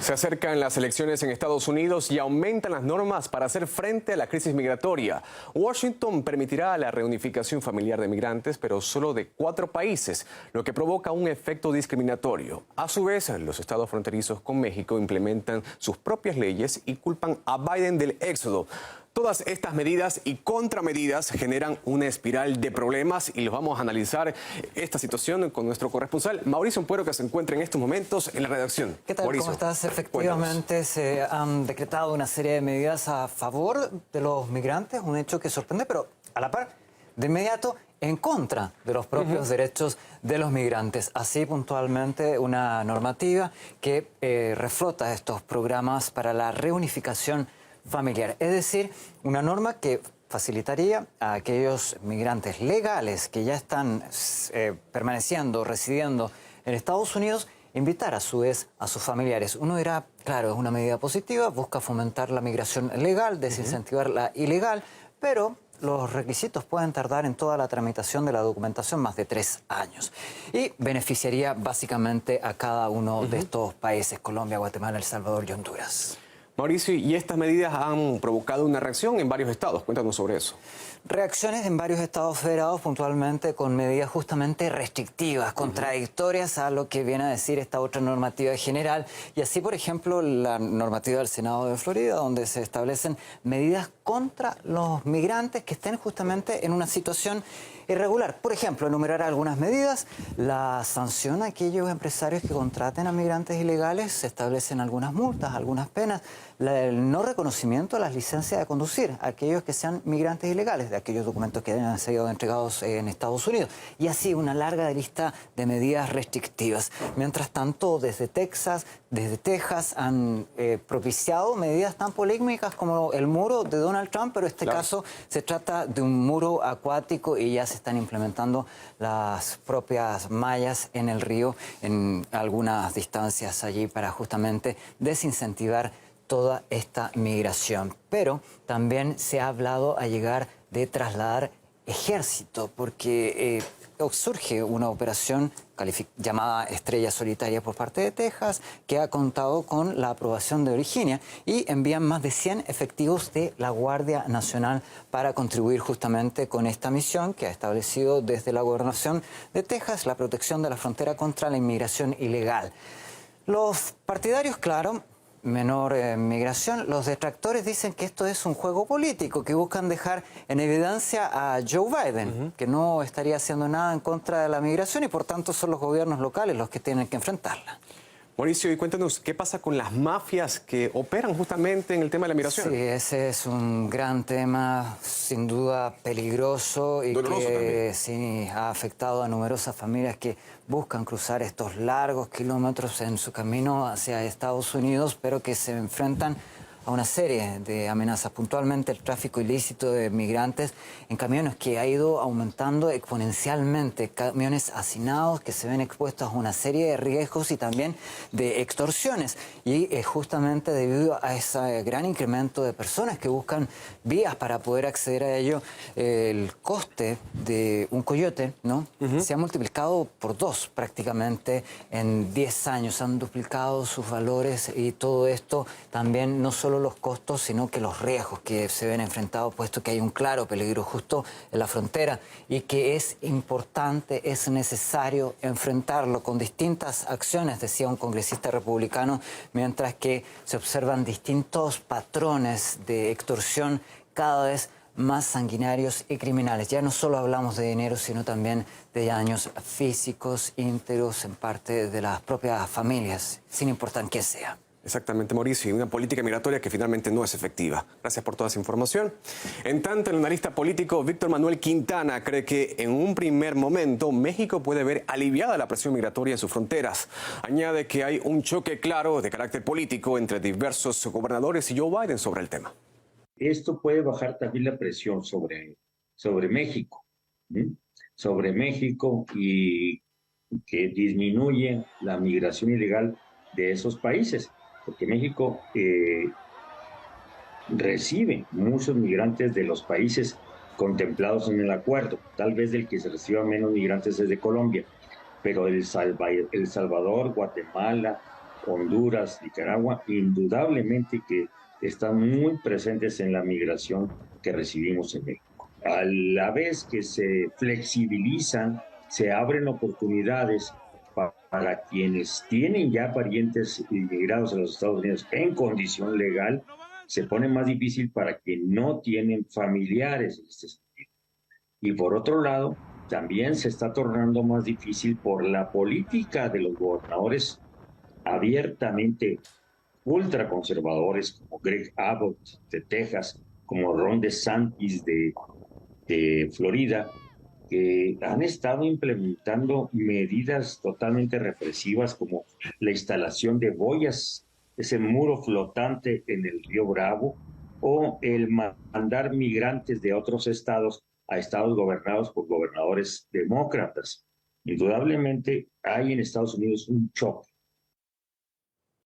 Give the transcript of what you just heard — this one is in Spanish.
Se acercan las elecciones en Estados Unidos y aumentan las normas para hacer frente a la crisis migratoria. Washington permitirá la reunificación familiar de migrantes, pero solo de 4 países, lo que provoca un efecto discriminatorio. A su vez, los estados fronterizos con México implementan sus propias leyes y culpan a Biden del éxodo. Todas estas medidas y contramedidas generan una espiral de problemas y los vamos a analizar esta situación con nuestro corresponsal Mauricio Ampuero, que se encuentra en estos momentos en la redacción. ¿Qué tal? Mauricio, ¿Cómo estás? Efectivamente, se han decretado una serie de medidas a favor de los migrantes, un hecho que sorprende, pero a la par, de inmediato, en contra de los propios derechos de los migrantes. Así, puntualmente, una normativa que reflota estos programas para la reunificación familiar. Es decir, una norma que facilitaría a aquellos migrantes legales que ya están permaneciendo, residiendo en Estados Unidos, invitar a su vez a sus familiares. Uno dirá, claro, es una medida positiva, busca fomentar la migración legal, desincentivar la ilegal, pero los requisitos pueden tardar en toda la tramitación de la documentación más de 3 años. Y beneficiaría básicamente a cada uno de estos países, Colombia, Guatemala, El Salvador y Honduras. Mauricio, y estas medidas han provocado una reacción en varios estados. Cuéntanos sobre eso. Reacciones en varios estados federados, puntualmente con medidas justamente restrictivas, contradictorias a lo que viene a decir esta otra normativa general. Y así, por ejemplo, la normativa del Senado de Florida, donde se establecen medidas contra los migrantes que estén justamente en una situación irregular. Por ejemplo, enumerar algunas medidas: la sanción a aquellos empresarios que contraten a migrantes ilegales, se establecen algunas multas, algunas penas, el no reconocimiento de las licencias de conducir a aquellos que sean migrantes ilegales, de aquellos documentos que hayan sido entregados en Estados Unidos, y así una larga lista de medidas restrictivas. Mientras tanto, desde Texas han propiciado medidas tan polémicas como el muro de Donald Trump, pero en este caso se trata de un muro acuático y ya se están implementando las propias mallas en el río en algunas distancias allí para justamente desincentivar toda esta migración. Pero también se ha hablado a llegar de trasladar ejército, porque surge una operación llamada Estrella Solitaria por parte de Texas, que ha contado con la aprobación de Virginia, y envían más de 100 efectivos de la Guardia Nacional para contribuir justamente con esta misión que ha establecido desde la Gobernación de Texas la protección de la frontera contra la inmigración ilegal. Los partidarios, claro, menor migración. Los detractores dicen que esto es un juego político, que buscan dejar en evidencia a Joe Biden, que no estaría haciendo nada en contra de la migración y por tanto son los gobiernos locales los que tienen que enfrentarla. Mauricio, y cuéntanos, ¿qué pasa con las mafias que operan justamente en el tema de la migración? Sí, ese es un gran tema, sin duda peligroso y doloroso que sí, ha afectado a numerosas familias que buscan cruzar estos largos kilómetros en su camino hacia Estados Unidos, pero que se enfrentan a una serie de amenazas, puntualmente el tráfico ilícito de migrantes en camiones que ha ido aumentando exponencialmente, camiones hacinados que se ven expuestos a una serie de riesgos y también de extorsiones. Y justamente debido a ese gran incremento de personas que buscan vías para poder acceder a ello, el coste de un coyote, ¿no? Se ha multiplicado por 2 prácticamente en 10 años, han duplicado sus valores y todo esto también no solo los costos, sino que los riesgos que se ven enfrentados, puesto que hay un claro peligro justo en la frontera y que es importante, es necesario enfrentarlo con distintas acciones, decía un congresista republicano, mientras que se observan distintos patrones de extorsión cada vez más sanguinarios y criminales. Ya no solo hablamos de dinero, sino también de daños físicos, íntegros, en parte de las propias familias, sin importar quién sea. Exactamente, Mauricio, y una política migratoria que finalmente no es efectiva. Gracias por toda esa información. En tanto, el analista político Víctor Manuel Quintana cree que en un primer momento México puede ver aliviada la presión migratoria en sus fronteras. Añade que hay un choque claro de carácter político entre diversos gobernadores y Joe Biden sobre el tema. Esto puede bajar también la presión sobre México, sobre México, y que disminuye la migración ilegal de esos países, porque México recibe muchos migrantes de los países contemplados en el acuerdo. Tal vez del que se reciba menos migrantes es de Colombia, pero El Salvador, Guatemala, Honduras, Nicaragua, indudablemente que están muy presentes en la migración que recibimos en México. A la vez que se flexibilizan, se abren oportunidades para quienes tienen ya parientes inmigrados a los Estados Unidos en condición legal, se pone más difícil para quienes no tienen familiares en este sentido. Y por otro lado, también se está tornando más difícil por la política de los gobernadores abiertamente ultraconservadores, como Greg Abbott de Texas, como Ron DeSantis de Florida, que han estado implementando medidas totalmente represivas como la instalación de boyas, ese muro flotante en el río Bravo, o el mandar migrantes de otros estados a estados gobernados por gobernadores demócratas. Indudablemente hay en Estados Unidos un choque